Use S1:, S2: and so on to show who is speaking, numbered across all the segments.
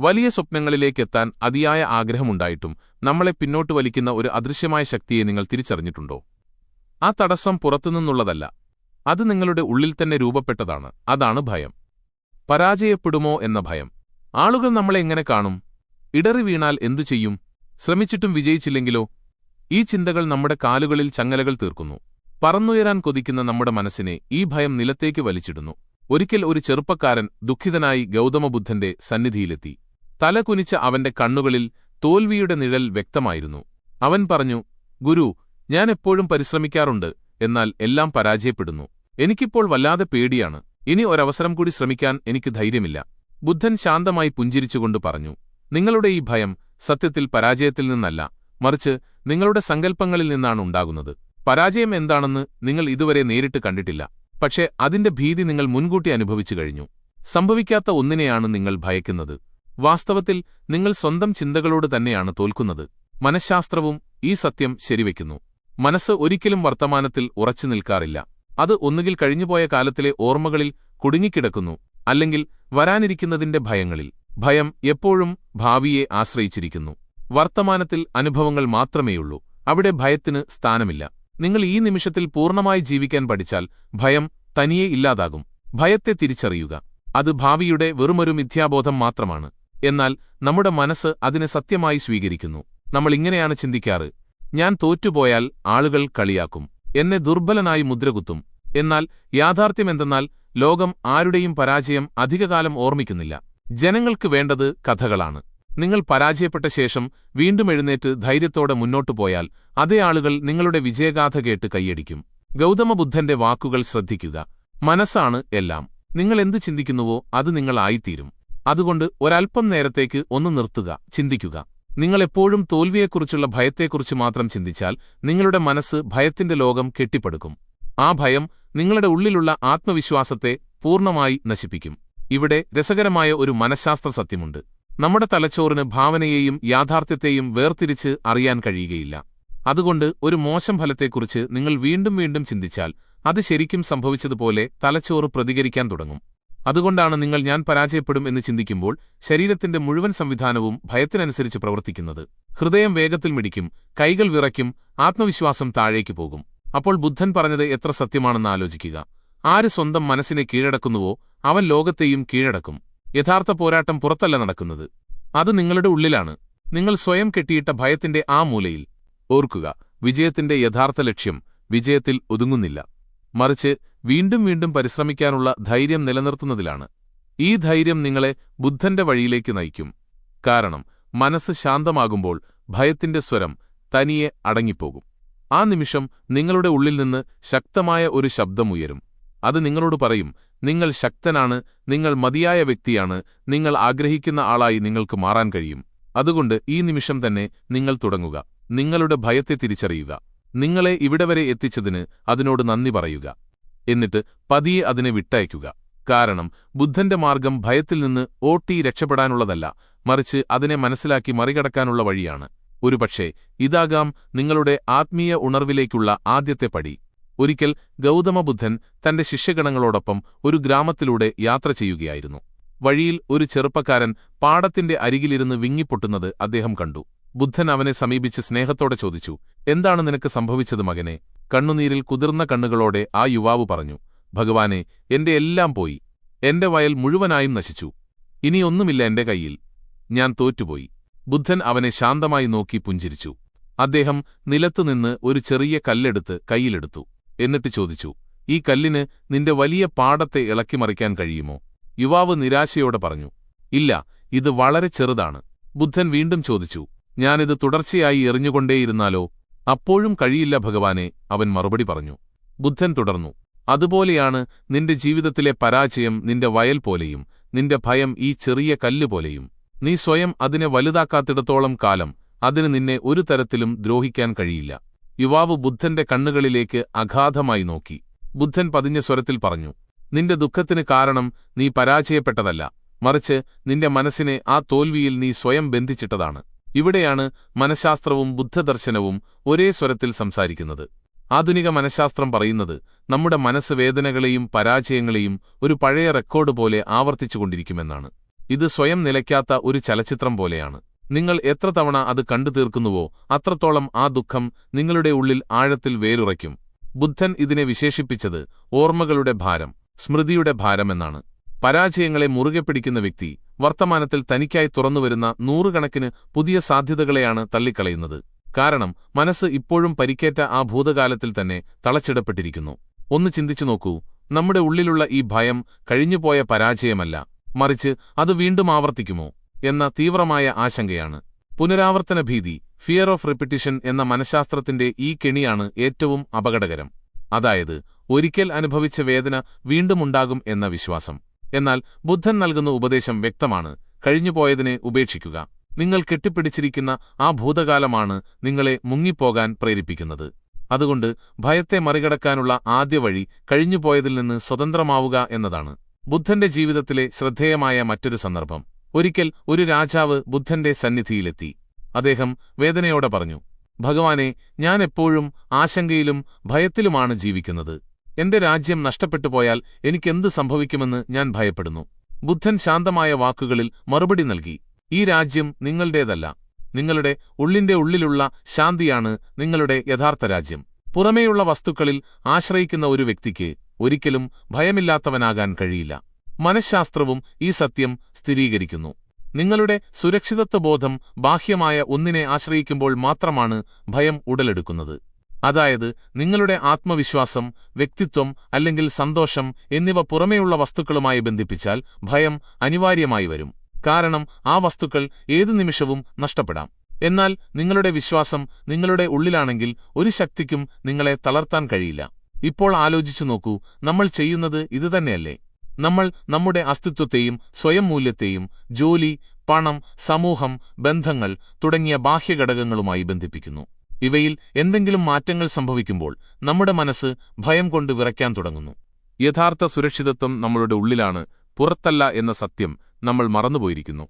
S1: വലിയ സ്വപ്നങ്ങളിലേക്കെത്താൻ അതിയായ ആഗ്രഹമുണ്ടായിട്ടും നമ്മളെ പിന്നോട്ട് വലിക്കുന്ന ഒരു അദൃശ്യമായ ശക്തിയെ നിങ്ങൾ തിരിച്ചറിഞ്ഞിട്ടുണ്ടോ? ആ തടസ്സം പുറത്തുനിന്നുള്ളതല്ല, അത് നിങ്ങളുടെ ഉള്ളിൽ തന്നെ രൂപപ്പെട്ടതാണ്. അതാണ് ഭയം. പരാജയപ്പെടുമോ എന്ന ഭയം. ആളുകൾ നമ്മളെ എങ്ങനെ കാണും? ഇടറി വീണാൽ എന്തു ചെയ്യും? ശ്രമിച്ചിട്ടും വിജയിച്ചില്ലെങ്കിലോ? ഈ ചിന്തകൾ നമ്മുടെ കാലുകളിൽ ചങ്ങലകൾ തീർക്കുന്നു. പറന്നുയരാൻ കൊതിക്കുന്ന നമ്മുടെ മനസ്സിനെ ഈ ഭയം നിലത്തേക്ക് വലിച്ചിടുന്നു. ഒരിക്കൽ ഒരു ചെറുപ്പക്കാരൻ ദുഃഖിതനായി ഗൗതമബുദ്ധന്റെ സന്നിധിയിലെത്തി. തല കുനിച്ച അവന്റെ കണ്ണുകളിൽ തോൽവിയുടെ നിഴൽ വ്യക്തമായിരുന്നു. അവൻ പറഞ്ഞു, ഗുരു, ഞാൻ എപ്പോഴും പരിശ്രമിക്കാറുണ്ട്, എന്നാൽ എല്ലാം പരാജയപ്പെടുന്നു. എനിക്കിപ്പോൾ വല്ലാതെ പേടിയാണ്. ഇനി ഒരവസരം കൂടി ശ്രമിക്കാൻ എനിക്ക് ധൈര്യമില്ല. ബുദ്ധൻ ശാന്തമായി പുഞ്ചിരിച്ചുകൊണ്ട് പറഞ്ഞു, നിങ്ങളുടെ ഈ ഭയം സത്യത്തിൽ പരാജയത്തിൽ നിന്നല്ല, മറിച്ച് നിങ്ങളുടെ സങ്കല്പങ്ങളിൽ നിന്നാണ് ഉണ്ടാകുന്നത്. പരാജയം എന്താണെന്ന് നിങ്ങൾ ഇതുവരെ നേരിട്ട് കണ്ടിട്ടില്ല, പക്ഷേ അതിന്റെ ഭീതി നിങ്ങൾ മുൻകൂട്ടി അനുഭവിച്ചു കഴിഞ്ഞു. സംഭവിക്കാത്ത ഒന്നിനെയാണ് നിങ്ങൾ ഭയക്കുന്നത്. വാസ്തവത്തിൽ നിങ്ങൾ സ്വന്തം ചിന്തകളോട് തന്നെയാണ് തോൽക്കുന്നത്. മനഃശാസ്ത്രവും ഈ സത്യം ശരിവയ്ക്കുന്നു. മനസ്സ് ഒരിക്കലും വർത്തമാനത്തിൽ ഉറച്ചു നിൽക്കാറില്ല. അത് ഒന്നുകിൽ കഴിഞ്ഞുപോയ കാലത്തിലെ ഓർമ്മകളിൽ കുടുങ്ങിക്കിടക്കുന്നു, അല്ലെങ്കിൽ വരാനിരിക്കുന്നതിന്റെ ഭയങ്ങളിൽ. ഭയം എപ്പോഴും ഭാവിയെ ആശ്രയിച്ചിരിക്കുന്നു. വർത്തമാനത്തിൽ അനുഭവങ്ങൾ മാത്രമേയുള്ളൂ, അവിടെ ഭയത്തിന് സ്ഥാനമില്ല. നിങ്ങൾ ഈ നിമിഷത്തിൽ പൂർണ്ണമായി ജീവിക്കാൻ പഠിച്ചാൽ ഭയം തനിയെ ഇല്ലാതാകും. ഭയത്തെ തിരിച്ചറിയുക. അത് ഭാവിയുടെ വെറുമൊരു മിഥ്യാബോധം മാത്രമാണ്. എന്നാൽ നമ്മുടെ മനസ്സ് അതിനെ സത്യമായി സ്വീകരിക്കുന്നു. നമ്മൾ ഇങ്ങനെയാണ് ചിന്തിക്കാറ്: ഞാൻ തോറ്റുപോയാൽ ആളുകൾ കളിയാക്കും, എന്നെ ദുർബലനായി മുദ്രകുത്തും. എന്നാൽ യാഥാർത്ഥ്യമെന്തെന്നാൽ ലോകം ആരുടെയും പരാജയം അധികകാലം ഓർമ്മിക്കുന്നില്ല. ജനങ്ങൾക്ക് വേണ്ടത് കഥകളാണ്. നിങ്ങൾ പരാജയപ്പെട്ട ശേഷം വീണ്ടും എഴുന്നേറ്റ് ധൈര്യത്തോടെ മുന്നോട്ടു പോയാൽ അതേ ആളുകൾ നിങ്ങളുടെ വിജയഗാഥ കേട്ട് കൈയടിക്കും. ഗൗതമബുദ്ധന്റെ വാക്കുകൾ ശ്രദ്ധിക്കുക. മനസ്സാണ് എല്ലാം. നിങ്ങൾ എന്തു ചിന്തിക്കുന്നുവോ അത് നിങ്ങൾ ആയിത്തീരും. അതുകൊണ്ട് ഒരൽപ്പം നേരത്തേക്ക് ഒന്ന് നിർത്തുക, ചിന്തിക്കുക. നിങ്ങളെപ്പോഴും തോൽവിയെക്കുറിച്ചുള്ള ഭയത്തെക്കുറിച്ച് മാത്രം ചിന്തിച്ചാൽ നിങ്ങളുടെ മനസ്സ് ഭയത്തിന്റെ ലോകം കെട്ടിപ്പടുക്കും. ആ ഭയം നിങ്ങളുടെ ഉള്ളിലുള്ള ആത്മവിശ്വാസത്തെ പൂർണ്ണമായി നശിപ്പിക്കും. ഇവിടെ രസകരമായ ഒരു മനഃശാസ്ത്ര സത്യമുണ്ട്. നമ്മുടെ തലച്ചോറിന് ഭാവനയെയും യാഥാർത്ഥ്യത്തെയും വേർതിരിച്ച് അറിയാൻ കഴിയുകയില്ല. അതുകൊണ്ട് ഒരു മോശം ഫലത്തെക്കുറിച്ച് നിങ്ങൾ വീണ്ടും വീണ്ടും ചിന്തിച്ചാൽ അത് ശരിക്കും സംഭവിച്ചതുപോലെ തലച്ചോറ് പ്രതികരിക്കാൻ തുടങ്ങും. അതുകൊണ്ടാണ് നിങ്ങൾ ഞാൻ പരാജയപ്പെടും എന്ന് ചിന്തിക്കുമ്പോൾ ശരീരത്തിന്റെ മുഴുവൻ സംവിധാനവും ഭയത്തിനനുസരിച്ച് പ്രവർത്തിക്കുന്നത്. ഹൃദയം വേഗത്തിൽ മിടിക്കും, കൈകൾ വിറയ്ക്കും, ആത്മവിശ്വാസം താഴേക്ക് പോകും. അപ്പോൾ ബുദ്ധൻ പറഞ്ഞത് എത്ര സത്യമാണെന്ന് ആലോചിക്കുക. ആര് സ്വന്തം മനസ്സിനെ കീഴടക്കുന്നുവോ അവൻ ലോകത്തെയും കീഴടക്കും. യഥാർത്ഥ പോരാട്ടം പുറത്തല്ല നടക്കുന്നത്, അത് നിങ്ങളുടെ ഉള്ളിലാണ്. നിങ്ങൾ സ്വയം കെട്ടിയിട്ട ഭയത്തിന്റെ ആ മൂലയിൽ. ഓർക്കുക, വിജയത്തിന്റെ യഥാർത്ഥ ലക്ഷ്യം വിജയത്തിൽ ഒതുങ്ങുന്നില്ല, മറിച്ച് വീണ്ടും വീണ്ടും പരിശ്രമിക്കാനുള്ള ധൈര്യം നിലനിർത്തുന്നതിലാണ്. ഈ ധൈര്യം നിങ്ങളെ ബുദ്ധന്റെ വഴിയിലേക്ക് നയിക്കും. കാരണം മനസ്സ് ശാന്തമാകുമ്പോൾ ഭയത്തിന്റെ സ്വരം തനിയെ അടങ്ങിപ്പോകും. ആ നിമിഷം നിങ്ങളുടെ ഉള്ളിൽ നിന്ന് ശക്തമായ ഒരു ശബ്ദമുയരും. അത് നിങ്ങളോട് പറയും, നിങ്ങൾ ശക്തനാണ്, നിങ്ങൾ മതിയായ വ്യക്തിയാണ്, നിങ്ങൾ ആഗ്രഹിക്കുന്ന ആളായി നിങ്ങൾക്ക് മാറാൻ കഴിയും. അതുകൊണ്ട് ഈ നിമിഷം തന്നെ നിങ്ങൾ തുടങ്ങുക. നിങ്ങളുടെ ഭയത്തെ തിരിച്ചറിയുക. നിങ്ങളെ ഇവിടെ വരെ എത്തിച്ചതിന് അതിനോട് നന്ദി പറയുക. എന്നിട്ട് പതിയെ അതിനെ വിട്ടയക്കുക. കാരണം ബുദ്ധന്റെ മാർഗം ഭയത്തിൽ നിന്ന് ഓട്ടി രക്ഷപ്പെടാനുള്ളതല്ല, മറിച്ച് അതിനെ മനസ്സിലാക്കി മറികടക്കാനുള്ള വഴിയാണ്. ഒരുപക്ഷേ ഇതാകാം നിങ്ങളുടെ ആത്മീയ ഉണർവിലേക്കുള്ള ആദ്യത്തെ പടി. ഒരിക്കൽ ഗൗതമബുദ്ധൻ തന്റെ ശിഷ്യഗണങ്ങളോടൊപ്പം ഒരു ഗ്രാമത്തിലൂടെ യാത്ര ചെയ്യുകയായിരുന്നു. വഴിയിൽ ഒരു ചെറുപ്പക്കാരൻ പാടത്തിന്റെ അരികിലിരുന്ന് വിങ്ങിപ്പൊട്ടുന്നത് അദ്ദേഹം കണ്ടു. ബുദ്ധൻ അവനെ സമീപിച്ച് സ്നേഹത്തോടെ ചോദിച്ചു, എന്താണ് നിനക്ക് സംഭവിച്ചത് മകനെ? കണ്ണുനീരിൽ കുതിർന്ന കണ്ണുകളോടെ ആ യുവാവ് പറഞ്ഞു, ഭഗവാനെ, എന്റെ എല്ലാം പോയി. എന്റെ വയൽ മുഴുവനായും നശിച്ചു. ഇനിയൊന്നുമില്ല എന്റെ കയ്യിൽ. ഞാൻ തോറ്റുപോയി. ബുദ്ധൻ അവനെ ശാന്തമായി നോക്കി പുഞ്ചിരിച്ചു. അദ്ദേഹം നിലത്തുനിന്ന് ഒരു ചെറിയ കല്ലെടുത്ത് കൈയിലെടുത്തു. എന്നിട്ട് ചോദിച്ചു, ഈ കല്ലിന് നിന്റെ വലിയ പാടത്തെ ഇളക്കിമറിക്കാൻ കഴിയുമോ? യുവാവ് നിരാശയോടെ പറഞ്ഞു, ഇല്ല, ഇത് വളരെ ചെറുതാണ്. ബുദ്ധൻ വീണ്ടും ചോദിച്ചു, ഞാനിത് തുടർച്ചയായി എറിഞ്ഞുകൊണ്ടേയിരുന്നാലോ? അപ്പോഴും കഴിയില്ല ഭഗവാനെ, അവൻ മറുപടി പറഞ്ഞു. ബുദ്ധൻ തുടർന്നു, അതുപോലെയാണ് നിന്റെ ജീവിതത്തിലെ പരാജയം നിന്റെ വയൽ പോലെയും നിന്റെ ഭയം ഈ ചെറിയ കല്ലുപോലെയും. നീ സ്വയം അതിനെ വലുതാക്കാത്തിടത്തോളം കാലം അതിന് നിന്നെ ഒരു തരത്തിലും ദ്രോഹിക്കാൻ കഴിയില്ല. യുവാവ് ബുദ്ധന്റെ കണ്ണുകളിലേക്ക് അഗാധമായി നോക്കി. ബുദ്ധൻ പതിഞ്ഞ സ്വരത്തിൽ പറഞ്ഞു, നിന്റെ ദുഃഖത്തിന് കാരണം നീ പരാജയപ്പെട്ടതല്ല, മറിച്ച് നിന്റെ മനസ്സിനെ ആ തോൽവിയിൽ നീ സ്വയം ബന്ധിച്ചിട്ടതാണ്. ഇവിടെയാണ് മനഃശാസ്ത്രവും ബുദ്ധദർശനവും ഒരേ സ്വരത്തിൽ സംസാരിക്കുന്നത്. ആധുനിക മനഃശാസ്ത്രം പറയുന്നത് നമ്മുടെ മനസ്സ് വേദനകളെയും പരാജയങ്ങളെയും ഒരു പഴയ റെക്കോർഡ് പോലെ ആവർത്തിച്ചുകൊണ്ടിരിക്കുമെന്നാണ്. ഇത് സ്വയം നിലയ്ക്കാത്ത ഒരു ചലച്ചിത്രം പോലെയാണ്. നിങ്ങൾ എത്ര തവണ അത് കണ്ടു തീർക്കുന്നുവോ അത്രത്തോളം ആ ദുഃഖം നിങ്ങളുടെ ഉള്ളിൽ ആഴത്തിൽ വേരുറയ്ക്കും. ബുദ്ധൻ ഇതിനെ വിശേഷിപ്പിച്ചത് ഓർമ്മകളുടെ ഭാരം, സ്മൃതിയുടെ ഭാരമെന്നാണ്. പരാജയങ്ങളെ മുറുകെ പിടിക്കുന്ന വ്യക്തി വർത്തമാനത്തിൽ തനിക്കായി തുറന്നുവരുന്ന നൂറുകണക്കിന് പുതിയ സാധ്യതകളെയാണ് തള്ളിക്കളയുന്നത്. കാരണം മനസ്സ് ഇപ്പോഴും പരിക്കേറ്റ ആ ഭൂതകാലത്തിൽ തന്നെ തളച്ചിടപ്പെട്ടിരിക്കുന്നു. ഒന്ന് ചിന്തിച്ചു നോക്കൂ, നമ്മുടെ ഉള്ളിലുള്ള ഈ ഭയം കഴിഞ്ഞുപോയ പരാജയമല്ല, മറിച്ച് അത് വീണ്ടും ആവർത്തിക്കുമോ എന്ന തീവ്രമായ ആശങ്കയാണ്. പുനരാവർത്തന ഭീതി, ഫിയർ ഓഫ് റിപ്പിറ്റിഷൻ എന്ന മനഃശാസ്ത്രത്തിന്റെ ഈ കെണിയാണ് ഏറ്റവും അപകടകരം. അതായത് ഒരിക്കൽ അനുഭവിച്ച വേദന വീണ്ടുമുണ്ടാകും എന്ന വിശ്വാസം. എന്നാൽ ബുദ്ധൻ നൽകുന്ന ഉപദേശം വ്യക്തമാണ്: കഴിഞ്ഞുപോയതിനെ ഉപേക്ഷിക്കുക. നിങ്ങൾ കെട്ടിപ്പിടിച്ചിരിക്കുന്ന ആ ഭൂതകാലമാണ് നിങ്ങളെ മുങ്ങിപ്പോകാൻ പ്രേരിപ്പിക്കുന്നത്. അതുകൊണ്ട് ഭയത്തെ മറികടക്കാനുള്ള ആദ്യ വഴി കഴിഞ്ഞുപോയതിൽ നിന്ന് സ്വതന്ത്രമാവുക എന്നതാണ്. ബുദ്ധന്റെ ജീവിതത്തിലെ ശ്രദ്ധേയമായ മറ്റൊരു സന്ദർഭം. ഒരിക്കൽ ഒരു രാജാവ് ബുദ്ധന്റെ സന്നിധിയിലെത്തി. അദ്ദേഹം വേദനയോടെ പറഞ്ഞു, ഭഗവാനെ, ഞാൻ എപ്പോഴും ആശങ്കയിലും ഭയത്തിലുമാണ് ജീവിക്കുന്നത്. എന്റെ രാജ്യം നഷ്ടപ്പെട്ടുപോയാൽ എനിക്കെന്ത് സംഭവിക്കുമെന്ന് ഞാൻ ഭയപ്പെടുന്നു. ബുദ്ധൻ ശാന്തമായ വാക്കുകളിൽ മറുപടി നൽകി, ഈ രാജ്യം നിങ്ങളുടേതല്ല. നിങ്ങളുടെ ഉള്ളിന്റെ ഉള്ളിലുള്ള ശാന്തിയാണ് നിങ്ങളുടെ യഥാർത്ഥ രാജ്യം. പുറമേയുള്ള വസ്തുക്കളിൽ ആശ്രയിക്കുന്ന ഒരു വ്യക്തിക്ക് ഒരിക്കലും ഭയമില്ലാത്തവനാകാൻ കഴിയില്ല. മനഃശാസ്ത്രവും ഈ സത്യം സ്ഥിരീകരിക്കുന്നു. നിങ്ങളുടെ സുരക്ഷിതത്വബോധം ബാഹ്യമായ ഒന്നിനെ ആശ്രയിക്കുമ്പോൾ മാത്രമാണ് ഭയം ഉടലെടുക്കുന്നത്. അതായത് നിങ്ങളുടെ ആത്മവിശ്വാസം, വ്യക്തിത്വം അല്ലെങ്കിൽ സന്തോഷം എന്നിവ പുറമേയുള്ള വസ്തുക്കളുമായി ബന്ധിപ്പിച്ചാൽ ഭയം അനിവാര്യമായി വരും. കാരണം ആ വസ്തുക്കൾ ഏതു നിമിഷവും നഷ്ടപ്പെടാം. എന്നാൽ നിങ്ങളുടെ വിശ്വാസം നിങ്ങളുടെ ഉള്ളിലാണെങ്കിൽ ഒരു ശക്തിക്കും നിങ്ങളെ തളർത്താൻ കഴിയില്ല. ഇപ്പോൾ ആലോചിച്ചു നോക്കൂ, നമ്മൾ ചെയ്യുന്നത് ഇതുതന്നെയല്ലേ? നമ്മൾ നമ്മുടെ അസ്തിത്വത്തെയും സ്വയം മൂല്യത്തെയും ജോലി, പണം, സമൂഹം, ബന്ധങ്ങൾ തുടങ്ങിയ ബാഹ്യഘടകങ്ങളുമായി ബന്ധിപ്പിക്കുന്നു. ഇവയിൽ എന്തെങ്കിലും മാറ്റങ്ങൾ സംഭവിക്കുമ്പോൾ നമ്മുടെ മനസ്സ് ഭയം കൊണ്ട് വിറയ്ക്കാൻ തുടങ്ങുന്നു. യഥാർത്ഥ സുരക്ഷിതത്വം നമ്മളുടെ ഉള്ളിലാണ്, പുറത്തല്ല എന്ന സത്യം നമ്മൾ മറന്നുപോയിരിക്കുന്നു.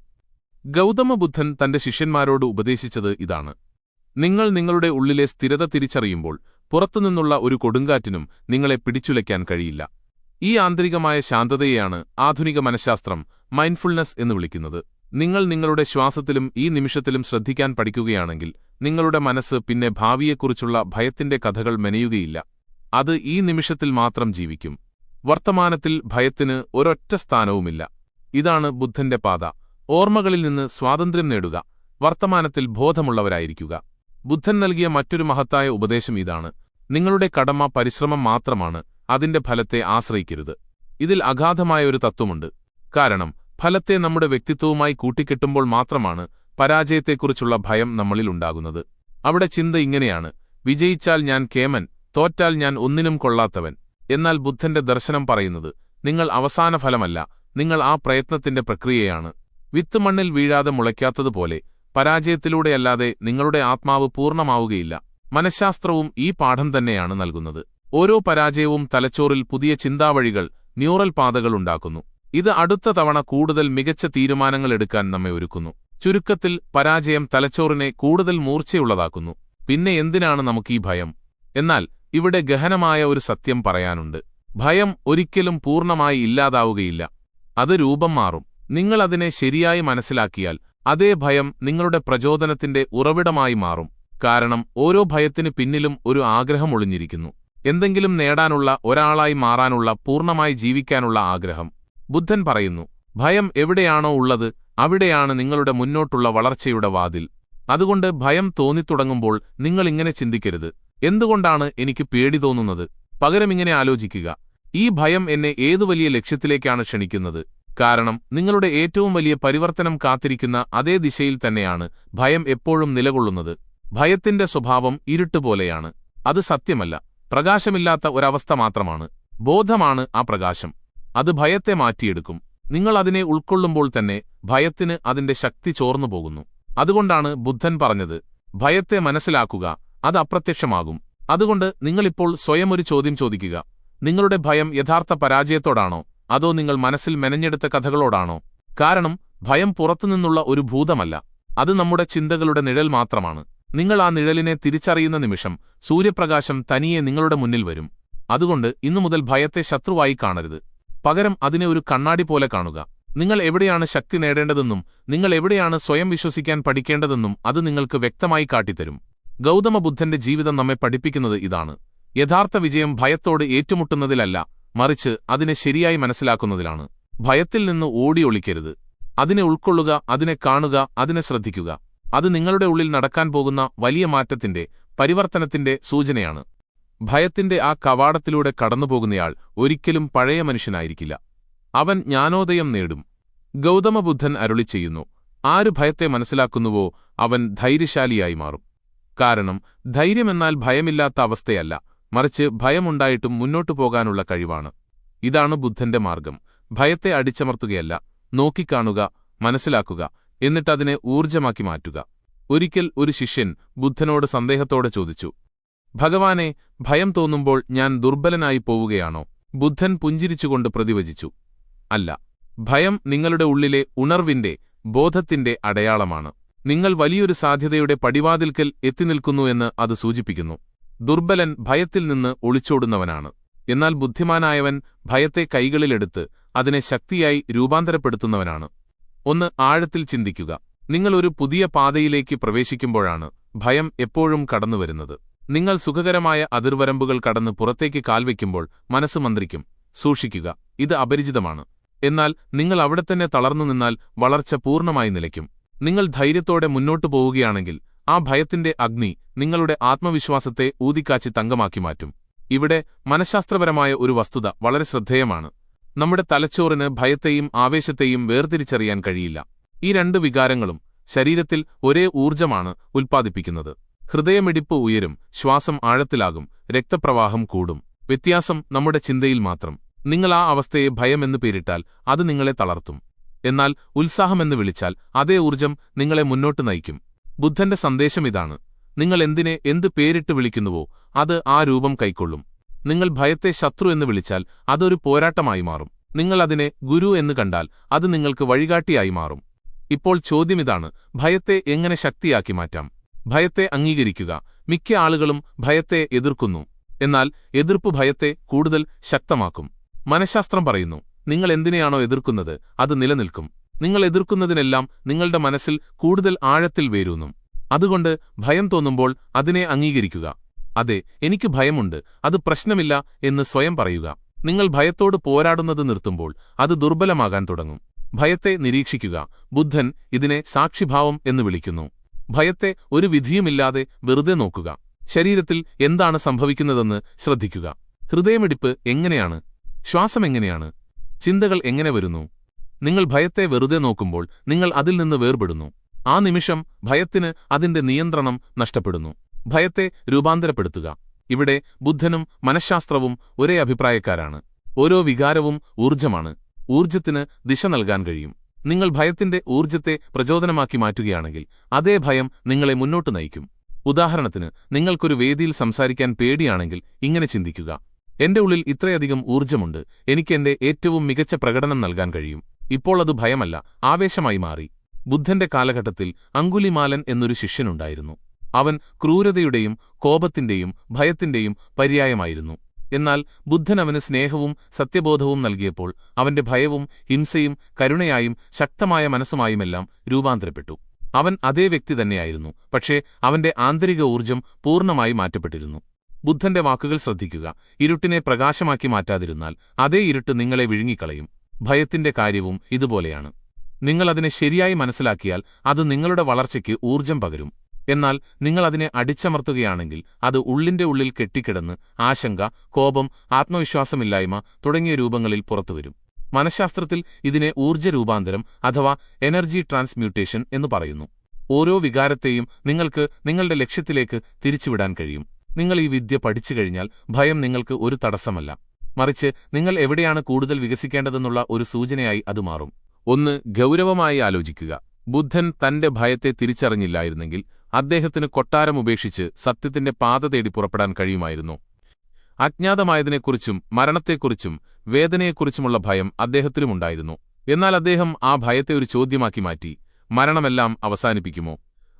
S1: ഗൗതമബുദ്ധൻ തന്റെ ശിഷ്യന്മാരോട് ഉപദേശിച്ചത് ഇതാണ്: നിങ്ങൾ നിങ്ങളുടെ ഉള്ളിലെ സ്ഥിരത തിരിച്ചറിയുമ്പോൾ പുറത്തുനിന്നുള്ള ഒരു കൊടുങ്കാറ്റിനും നിങ്ങളെ പിടിച്ചുലയ്ക്കാൻ കഴിയില്ല. ഈ ആന്തരികമായ ശാന്തതയെയാണ് ആധുനിക മനഃശാസ്ത്രം മൈൻഡ്ഫുൾനെസ് എന്ന് വിളിക്കുന്നത്. നിങ്ങൾ നിങ്ങളുടെ ശ്വാസത്തിലും ഈ നിമിഷത്തിലും ശ്രദ്ധിക്കാൻ പഠിക്കുകയാണെങ്കിൽ നിങ്ങളുടെ മനസ്സ് പിന്നെ ഭാവിയെക്കുറിച്ചുള്ള ഭയത്തിന്റെ കഥകൾ മെനയുകയില്ല. അത് ഈ നിമിഷത്തിൽ മാത്രം ജീവിക്കും. വർത്തമാനത്തിൽ ഭയത്തിന് ഒരൊറ്റ സ്ഥാനവുമില്ല. ഇതാണ് ബുദ്ധന്റെ പാത. ഓർമ്മകളിൽ നിന്ന് സ്വാതന്ത്ര്യം നേടുക, വർത്തമാനത്തിൽ ബോധമുള്ളവരായിരിക്കുക. ബുദ്ധൻ നൽകിയ മറ്റൊരു മഹത്തായ ഉപദേശം ഇതാണ്: നിങ്ങളുടെ കടമ പരിശ്രമം മാത്രമാണ്, അതിന്റെ ഫലത്തെ ആശ്രയിക്കരുത്. ഇതിൽ അഗാധമായ ഒരു തത്വമുണ്ട്. കാരണം ഫലത്തെ നമ്മുടെ വ്യക്തിത്വവുമായി കൂട്ടിക്കെട്ടുമ്പോൾ മാത്രമാണ് പരാജയത്തെക്കുറിച്ചുള്ള ഭയം നമ്മളിൽ ഉണ്ടാകുന്നത്. അവിടെ ചിന്ത ഇങ്ങനെയാണ്: വിജയിച്ചാൽ ഞാൻ കേമൻ, തോറ്റാൽ ഞാൻ ഒന്നിനും കൊള്ളാത്തവൻ. എന്നാൽ ബുദ്ധന്റെ ദർശനം പറയുന്നത് നിങ്ങൾ അവസാന ഫലമല്ല, നിങ്ങൾ ആ പ്രയത്നത്തിന്റെ പ്രക്രിയയാണ്. വിത്ത് മണ്ണിൽ വീഴാതെ മുളയ്ക്കാത്തതുപോലെ പരാജയത്തിലൂടെയല്ലാതെ നിങ്ങളുടെ ആത്മാവ് പൂർണ്ണമാവുകയില്ല. മനഃശാസ്ത്രവും ഈ പാഠം തന്നെയാണ് നൽകുന്നത്. ഓരോ പരാജയവും തലച്ചോറിൽ പുതിയ ചിന്താവഴികൾ, ന്യൂറൽ പാതകൾ ഉണ്ടാക്കുന്നു. ഇത് അടുത്ത തവണ കൂടുതൽ മികച്ച തീരുമാനങ്ങൾ എടുക്കാൻ നമ്മെ ഒരുക്കുന്നു. ചുരുക്കത്തിൽ പരാജയം തലച്ചോറിനെ കൂടുതൽ മൂർച്ചയുള്ളതാക്കുന്നു. പിന്നെ എന്തിനാണ് നമുക്കീ ഭയം? എന്നാൽ ഇവിടെ ഗഹനമായ ഒരു സത്യം പറയാനുണ്ട്. ഭയം ഒരിക്കലും പൂർണ്ണമായി ഇല്ലാതാവുകയില്ല. അത് രൂപം മാറും. നിങ്ങൾ അതിനെ ശരിയായി മനസ്സിലാക്കിയാൽ അതേ ഭയം നിങ്ങളുടെ പ്രചോദനത്തിന്റെ ഉറവിടമായി മാറും. കാരണം ഓരോ ഭയത്തിനു പിന്നിലും ഒരു ആഗ്രഹം ഒളിഞ്ഞിരിക്കുന്നു. എന്തെങ്കിലും നേടാനുള്ള, ഒരാളായി മാറാനുള്ള, പൂർണ്ണമായി ജീവിക്കാനുള്ള ആഗ്രഹം. ബുദ്ധൻ പറയുന്നു, ഭയം എവിടെയാണോ ഉള്ളത് അവിടെയാണ് നിങ്ങളുടെ മുന്നോട്ടുള്ള വളർച്ചയുടെ വാതിൽ. അതുകൊണ്ട് ഭയം തോന്നിത്തുടങ്ങുമ്പോൾ നിങ്ങളിങ്ങനെ ചിന്തിക്കരുത്: എന്തുകൊണ്ടാണ് എനിക്ക് പേടി തോന്നുന്നത്? പകരം ഇങ്ങനെ ആലോചിക്കുക: ഈ ഭയം എന്നെ ഏതു വലിയ ലക്ഷ്യത്തിലേക്കാണ് ക്ഷണിക്കുന്നത്? കാരണം നിങ്ങളുടെ ഏറ്റവും വലിയ പരിവർത്തനം കാത്തിരിക്കുന്ന അതേ ദിശയിൽ തന്നെയാണ് ഭയം എപ്പോഴും നിലകൊള്ളുന്നത്. ഭയത്തിന്റെ സ്വഭാവം ഇരുട്ടുപോലെയാണ്. അത് സത്യമല്ല, പ്രകാശമില്ലാത്ത ഒരവസ്ഥ മാത്രമാണ്. ബോധമാണ് ആ പ്രകാശം. അത് ഭയത്തെ മാറ്റിയെടുക്കും. നിങ്ങൾ അതിനെ ഉൾക്കൊള്ളുമ്പോൾ തന്നെ ഭയത്തിന് അതിന്റെ ശക്തി ചോർന്നുപോകുന്നു. അതുകൊണ്ടാണ് ബുദ്ധൻ പറഞ്ഞത്, ഭയത്തെ മനസ്സിലാക്കുക, അത് അപ്രത്യക്ഷമാകും. അതുകൊണ്ട് നിങ്ങളിപ്പോൾ സ്വയം ഒരു ചോദ്യം ചോദിക്കുക: നിങ്ങളുടെ ഭയം യഥാർത്ഥ പരാജയത്തോടാണോ, അതോ നിങ്ങൾ മനസ്സിൽ മെനഞ്ഞെടുത്ത കഥകളോടാണോ? കാരണം ഭയം പുറത്തുനിന്നുള്ള ഒരു ഭൂതമല്ല, അത് നമ്മുടെ ചിന്തകളുടെ നിഴൽ മാത്രമാണ്. നിങ്ങൾ ആ നിഴലിനെ തിരിച്ചറിയുന്ന നിമിഷം സൂര്യപ്രകാശം തനിയെ നിങ്ങളുടെ മുന്നിൽ വരും. അതുകൊണ്ട് ഇന്നുമുതൽ ഭയത്തെ ശത്രുവായി കാണരുത്. പകരം അതിനെ ഒരു കണ്ണാടി പോലെ കാണുക. നിങ്ങൾ എവിടെയാണ് ശക്തി നേടേണ്ടതെന്നും നിങ്ങൾ എവിടെയാണ് സ്വയം വിശ്വസിക്കാൻ പഠിക്കേണ്ടതെന്നും അത് നിങ്ങൾക്ക് വ്യക്തമായി കാട്ടിത്തരും. ഗൗതമബുദ്ധന്റെ ജീവിതം നമ്മെ പഠിപ്പിക്കുന്നത് ഇതാണ്. യഥാർത്ഥ വിജയം ഭയത്തോട് ഏറ്റുമുട്ടുന്നതിലല്ല, മറിച്ച് അതിനെ ശരിയായി മനസ്സിലാക്കുന്നതിലാണ്. ഭയത്തിൽ നിന്ന് ഓടി ഒളിക്കരുത്. അതിനെ ഉൾക്കൊള്ളുക, അതിനെ കാണുക, അതിനെ ശ്രദ്ധിക്കുക. അത് നിങ്ങളുടെ ഉള്ളിൽ നടക്കാൻ പോകുന്ന വലിയ മാറ്റത്തിന്റെ, പരിവർത്തനത്തിന്റെ സൂചനയാണ്. ഭയത്തിന്റെ ആ കവാടത്തിലൂടെ കടന്നുപോകുന്നയാൾ ഒരിക്കലും പഴയ മനുഷ്യനായിരിക്കില്ല. അവൻ ജ്ഞാനോദയം നേടും. ഗൗതമബുദ്ധൻ അരുളിച്ചെയ്യുന്നു, ആര് ഭയത്തെ മനസ്സിലാക്കുന്നുവോ അവൻ ധൈര്യശാലിയായി മാറും. കാരണം ധൈര്യമെന്നാൽ ഭയമില്ലാത്ത അവസ്ഥയല്ല, മറിച്ച് ഭയമുണ്ടായിട്ടും മുന്നോട്ടു പോകാനുള്ള കഴിവാണ്. ഇതാണ് ബുദ്ധന്റെ മാർഗം. ഭയത്തെ അടിച്ചമർത്തുകയല്ല, നോക്കിക്കാണുക, മനസ്സിലാക്കുക, എന്നിട്ടതിനെ ഊർജ്ജമാക്കി മാറ്റുക. ഒരിക്കൽ ഒരു ശിഷ്യൻ ബുദ്ധനോട് സന്ദേഹത്തോടെ ചോദിച്ചു, ഭഗവാനെ, ഭയം തോന്നുമ്പോൾ ഞാൻ ദുർബലനായി പോവുകയാണോ? ബുദ്ധൻ പുഞ്ചിരിച്ചുകൊണ്ട് പ്രതിവചിച്ചു, അല്ല. ഭയം നിങ്ങളുടെ ഉള്ളിലെ ഉണർവിന്റെ, ബോധത്തിന്റെ അടയാളമാണ്. നിങ്ങൾ വലിയൊരു സാധ്യതയുടെ പടിവാതിൽക്കൽ എത്തിനിൽക്കുന്നു എന്ന് അത് സൂചിപ്പിക്കുന്നു. ദുർബലൻ ഭയത്തിൽ നിന്ന് ഒളിച്ചോടുന്നവനാണ്. എന്നാൽ ബുദ്ധിമാനായവൻ ഭയത്തെ കൈകളിലെടുത്ത് അതിനെ ശക്തിയായി രൂപാന്തരപ്പെടുത്തുന്നവനാണ്. ഒന്ന് ആഴത്തിൽ ചിന്തിക്കുക. നിങ്ങൾ ഒരു പുതിയ പാതയിലേക്ക് പ്രവേശിക്കുമ്പോഴാണ് ഭയം എപ്പോഴും കടന്നുവരുന്നത്. നിങ്ങൾ സുഖകരമായ അതിർവരമ്പുകൾ കടന്ന് പുറത്തേക്ക് കാൽവെക്കുമ്പോൾ മനസ്സ് മന്ത്രിക്കും, സൂക്ഷിക്കുക, ഇത് അപരിചിതമാണ്. എന്നാൽ നിങ്ങൾ അവിടെത്തന്നെ തളർന്നു നിന്നാൽ വളർച്ച പൂർണ്ണമായി നിലയ്ക്കും. നിങ്ങൾ ധൈര്യത്തോടെ മുന്നോട്ടു പോവുകയാണെങ്കിൽ ആ ഭയത്തിന്റെ അഗ്നി നിങ്ങളുടെ ആത്മവിശ്വാസത്തെ ഊതിക്കാച്ചി തങ്കമാക്കി മാറ്റും. ഇവിടെ മനഃശാസ്ത്രപരമായ ഒരു വസ്തുത വളരെ ശ്രദ്ധേയമാണ്. നമ്മുടെ തലച്ചോറിന് ഭയത്തെയും ആവേശത്തെയും വേർതിരിച്ചറിയാൻ കഴിയില്ല. ഈ രണ്ട് വികാരങ്ങളും ശരീരത്തിൽ ഒരേ ഊർജ്ജമാണ് ഉൽപ്പാദിപ്പിക്കുന്നത്. ഹൃദയമിടിപ്പ് ഉയരും, ശ്വാസം ആഴത്തിലാകും, രക്തപ്രവാഹം കൂടും. വ്യത്യാസം നമ്മുടെ ചിന്തയിൽ മാത്രം. നിങ്ങൾ ആ അവസ്ഥയെ ഭയമെന്ന് പേരിട്ടാൽ അത് നിങ്ങളെ തളർത്തും. എന്നാൽ ഉത്സാഹമെന്ന് വിളിച്ചാൽ അതേ ഊർജ്ജം നിങ്ങളെ മുന്നോട്ട് നയിക്കും. ബുദ്ധന്റെ സന്ദേശം ഇതാണ്. നിങ്ങൾ എന്തിനെ എന്ത് പേരിട്ട് വിളിക്കുന്നുവോ അത് ആ രൂപം കൈക്കൊള്ളും. നിങ്ങൾ ഭയത്തെ ശത്രു എന്ന് വിളിച്ചാൽ അതൊരു പോരാട്ടമായി മാറും. നിങ്ങൾ അതിനെ ഗുരു എന്ന് കണ്ടാൽ അത് നിങ്ങൾക്ക് വഴികാട്ടിയായി മാറും. ഇപ്പോൾ ചോദ്യമിതാണ്, ഭയത്തെ എങ്ങനെ ശക്തിയാക്കി മാറ്റാം? ഭയത്തെ അംഗീകരിക്കുക. മിക്ക ആളുകളും ഭയത്തെ എതിർക്കുന്നു. എന്നാൽ എതിർപ്പ് ഭയത്തെ കൂടുതൽ ശക്തമാക്കും. മനഃശാസ്ത്രം പറയുന്നു, നിങ്ങൾ എന്തിനെയാണോ എതിർക്കുന്നത് അത് നിലനിൽക്കും. നിങ്ങൾ എതിർക്കുന്നതിനെല്ലാം നിങ്ങളുടെ മനസ്സിൽ കൂടുതൽ ആഴത്തിൽ വേരൂന്നും. അതുകൊണ്ട് ഭയം തോന്നുമ്പോൾ അതിനെ അംഗീകരിക്കുക. അതെ, എനിക്ക് ഭയമുണ്ട്, അത് പ്രശ്നമില്ല എന്ന് സ്വയം പറയുക. നിങ്ങൾ ഭയത്തോട് പോരാടുന്നത് നിർത്തുമ്പോൾ അത് ദുർബലമാകാൻ തുടങ്ങും. ഭയത്തെ നിരീക്ഷിക്കുക. ബുദ്ധൻ ഇതിനെ സാക്ഷിഭാവം എന്ന് വിളിക്കുന്നു. ഭയത്തെ ഒരു വിധിയുമില്ലാതെ വെറുതെ നോക്കുക. ശരീരത്തിൽ എന്താണ് സംഭവിക്കുന്നതെന്ന് ശ്രദ്ധിക്കുക. ഹൃദയമിടിപ്പ് എങ്ങനെയാണ്? ശ്വാസം എങ്ങനെയാണ്? ചിന്തകൾ എങ്ങനെ വരുന്നു? നിങ്ങൾ ഭയത്തെ വെറുതെ നോക്കുമ്പോൾ നിങ്ങൾ അതിൽ നിന്ന് വേർപെടുന്നു. ആ നിമിഷം ഭയത്തിന് അതിന്റെ നിയന്ത്രണം നഷ്ടപ്പെടുന്നു. ഭയത്തെ രൂപാന്തരപ്പെടുത്തുക. ഇവിടെ ബുദ്ധനും മനഃശാസ്ത്രവും ഒരേ അഭിപ്രായക്കാരാണ്. ഓരോ വികാരവും ഊർജ്ജമാണ്. ഊർജ്ജത്തിന് ദിശ നൽകാൻ കഴിയും. നിങ്ങൾ ഭയത്തിന്റെ ഊർജ്ജത്തെ പ്രചോദനമാക്കി മാറ്റുകയാണെങ്കിൽ അതേ ഭയം നിങ്ങളെ മുന്നോട്ട് നയിക്കും. ഉദാഹരണത്തിന്, നിങ്ങൾക്കൊരു വേദിയിൽ സംസാരിക്കാൻ പേടിയാണെങ്കിൽ ഇങ്ങനെ ചിന്തിക്കുക, എന്റെ ഉള്ളിൽ ഇത്രയധികം ഊർജ്ജമുണ്ട്, എനിക്ക് എന്റെ ഏറ്റവും മികച്ച പ്രകടനം നൽകാൻ കഴിയും. ഇപ്പോൾ അത് ഭയമല്ല, ആവേശമായി മാറി. ബുദ്ധന്റെ കാലഘട്ടത്തിൽ അങ്കുലിമാലൻ എന്നൊരു ശിഷ്യനുണ്ടായിരുന്നു. അവൻ ക്രൂരതയുടെയും കോപത്തിന്റെയും ഭയത്തിന്റെയും പര്യായമായിരുന്നു. എന്നാൽ ബുദ്ധൻ അവന് സ്നേഹവും സത്യബോധവും നൽകിയപ്പോൾ അവന്റെ ഭയവും ഹിംസയും കരുണയായും ശക്തമായ മനസ്സുമായുമെല്ലാം രൂപാന്തരപ്പെട്ടു. അവൻ അതേ വ്യക്തി തന്നെയായിരുന്നു, പക്ഷേ അവന്റെ ആന്തരിക ഊർജ്ജം പൂർണ്ണമായി മാറ്റപ്പെട്ടിരുന്നു. ബുദ്ധന്റെ വാക്കുകൾ ശ്രദ്ധിക്കുക. ഇരുട്ടിനെ പ്രകാശമാക്കി മാറ്റാതിരുന്നാൽ അതേ ഇരുട്ട് നിങ്ങളെ വിഴുങ്ങിക്കളയും. ഭയത്തിന്റെ കാര്യവും ഇതുപോലെയാണ്. നിങ്ങളതിനെ ശരിയായി മനസ്സിലാക്കിയാൽ അത് നിങ്ങളുടെ വളർച്ചയ്ക്ക് ഊർജ്ജം പകരും. എന്നാൽ നിങ്ങളതിനെ അടിച്ചമർത്തുകയാണെങ്കിൽ അത് ഉള്ളിന്റെ ഉള്ളിൽ കെട്ടിക്കിടന്ന് ആശങ്ക, കോപം, ആത്മവിശ്വാസമില്ലായ്മ തുടങ്ങിയ രൂപങ്ങളിൽ പുറത്തുവരും. മനഃശാസ്ത്രത്തിൽ ഇതിനെ ഊർജ്ജ രൂപാന്തരം അഥവാ എനർജി ട്രാൻസ്മ്യൂട്ടേഷൻ എന്ന് പറയുന്നു. ഓരോ വികാരത്തെയും നിങ്ങൾക്ക് നിങ്ങളുടെ ലക്ഷ്യത്തിലേക്ക് തിരിച്ചുവിടാൻ കഴിയും. നിങ്ങൾ ഈ വിദ്യ പഠിച്ചു കഴിഞ്ഞാൽ ഭയം നിങ്ങൾക്ക് ഒരു തടസ്സമല്ല, മറിച്ച് നിങ്ങൾ എവിടെയാണ് കൂടുതൽ വികസിക്കേണ്ടതെന്നുള്ള ഒരു സൂചനയായി അത് മാറും. ഒന്ന്, ഗൗരവമായി ആലോചിക്കുക. ബുദ്ധൻ തന്റെ ഭയത്തെ തിരിച്ചറിഞ്ഞില്ലായിരുന്നെങ്കിൽ അദ്ദേഹത്തിന് കൊട്ടാരം ഉപേക്ഷിച്ച് സത്യത്തിന്റെ പാത തേടി പുറപ്പെടാൻ കഴിയുമായിരുന്നു. അജ്ഞാതമായതിനെക്കുറിച്ചും മരണത്തെക്കുറിച്ചും വേദനയെക്കുറിച്ചുമുള്ള ഭയം അദ്ദേഹത്തിനുമുണ്ടായിരുന്നു. എന്നാൽ അദ്ദേഹം ആ ഭയത്തെ ഒരു ചോദ്യമാക്കി മാറ്റി. മരണമെല്ലാം അവസാനിപ്പിക്കുമോ?